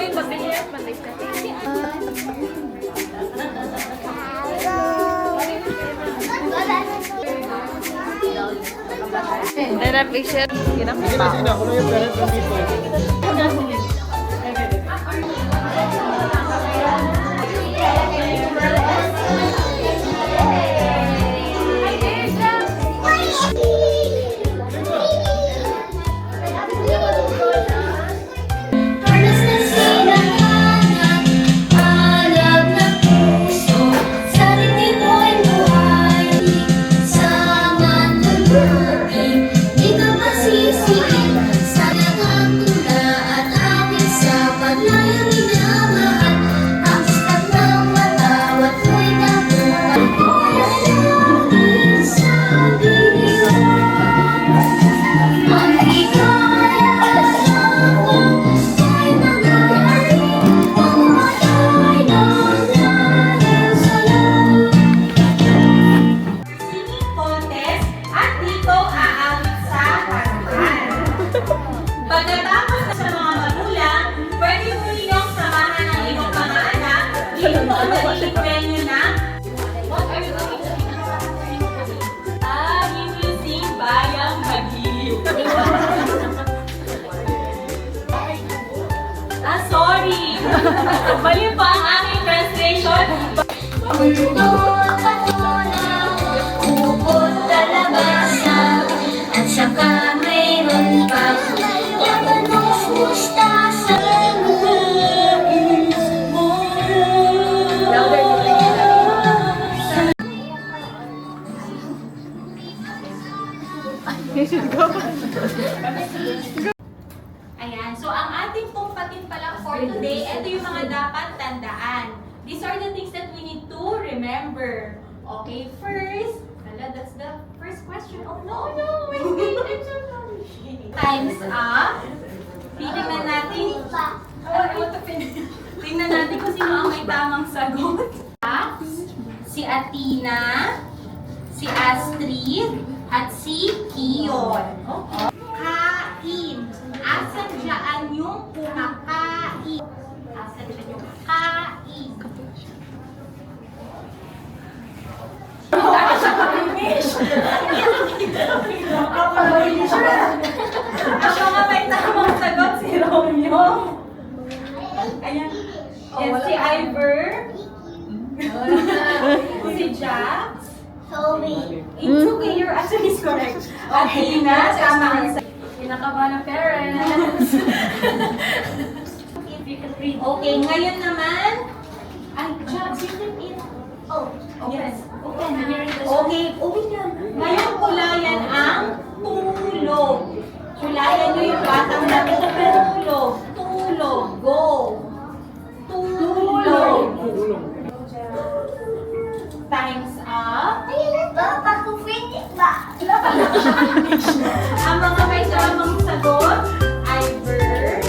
Sin, mabilis, mabilis na. Dara picture. Kinang pa. Kuno yung parents ng people. Pagkatapos sa mga magulang, pwede mo ninyong samahan ng iyong mga anak. Dito po ang magiging venue na you will sing Bayang Magiliw. Sorry. Mali pa ang aking translation. Upot talabasan at saka mayroon pa labanos mustasa. Ayan, so ang ating pong patimpalak for today, ito yung mga dapat tandaan. These are the things that we need to remember. Okay, first, that's the first question. Oh no, wait, I'm so sorry. Time's up. Tingnan natin. Tingnan natin kung sino ang may tamang sagot. Si Athena, si Astrid, at si Kiyon. Kain. Asan dyan yung kumakain? Asan dyan yung kain? Ako nga may tamang sagot si Romeo. Ayan. Yan si Ivor. Si Jax. It's okay, your answer is correct. Athena, tama ang sagot. Kinakabahan ng parents. Okay, ngayon naman. Ay, Jax, you can eat. Oh, yes. Okay, okay lang. Ngayon kulayan ang tulog. Kulayan nyo yung batang namin. Tulog. Tulog. Go. Tulog. Time's up. Ang mga may tamang sagot, Ivor,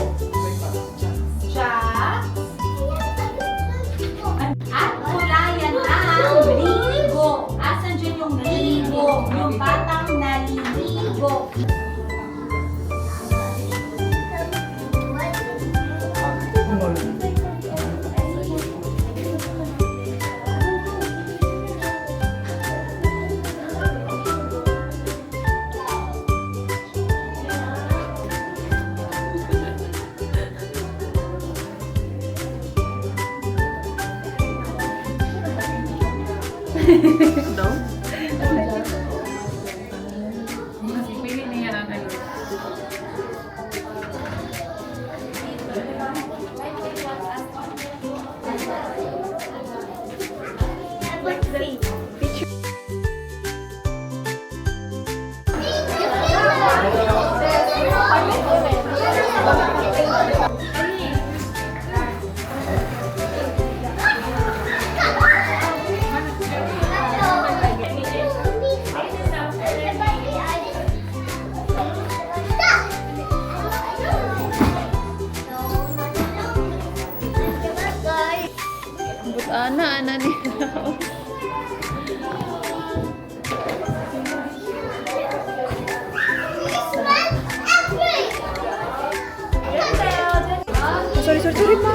Jack, at kulayan ang ligo. Asan dyan yung ligo? Yung batang naliligo. No? Pili niya lang ano. Ana nila. Sorry, ma.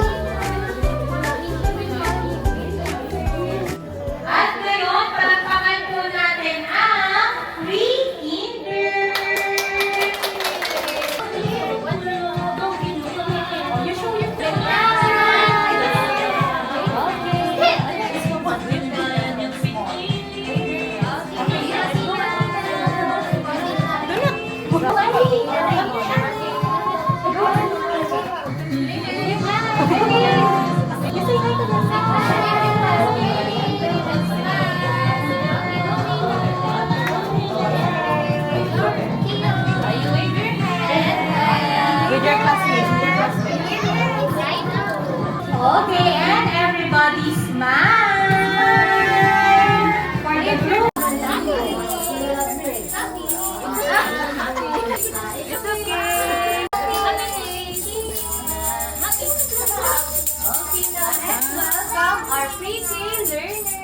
learners!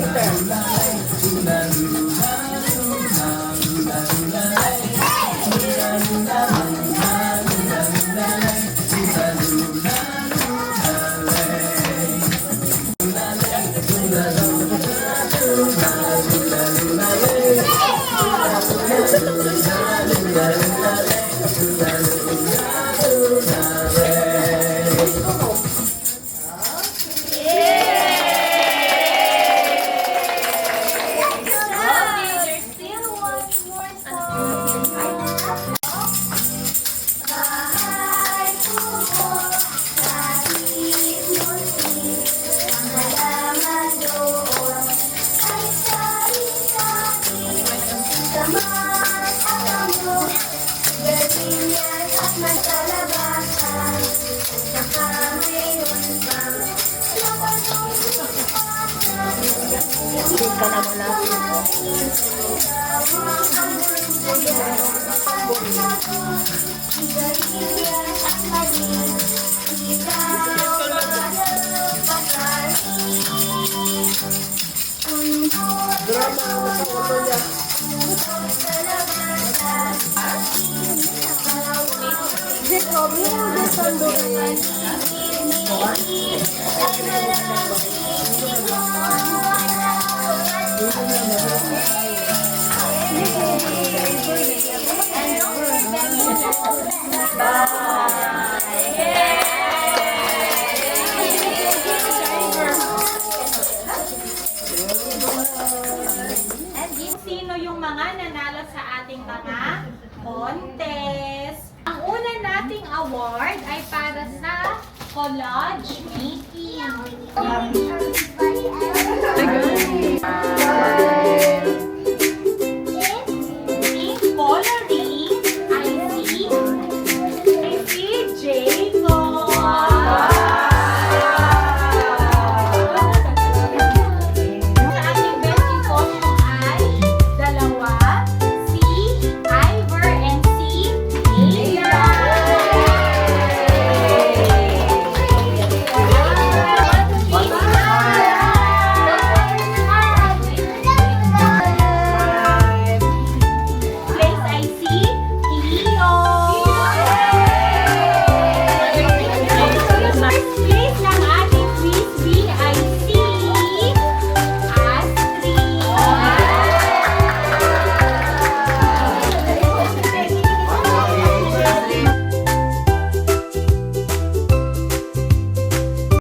Ganda ba? There's still one more song. Bahay kubo, kahit munti, ang halaman doon ay sari-sari. Tamaan at amo, gardenias at magkalabasan, at saka mayroon pang lapatong supasan. Hindi ka na mula. Drama sa ulo niya. Jacob, yung desando rin. Sino yung mga nanalo sa ating mga contest? Ang una nating award ay para sa collage making.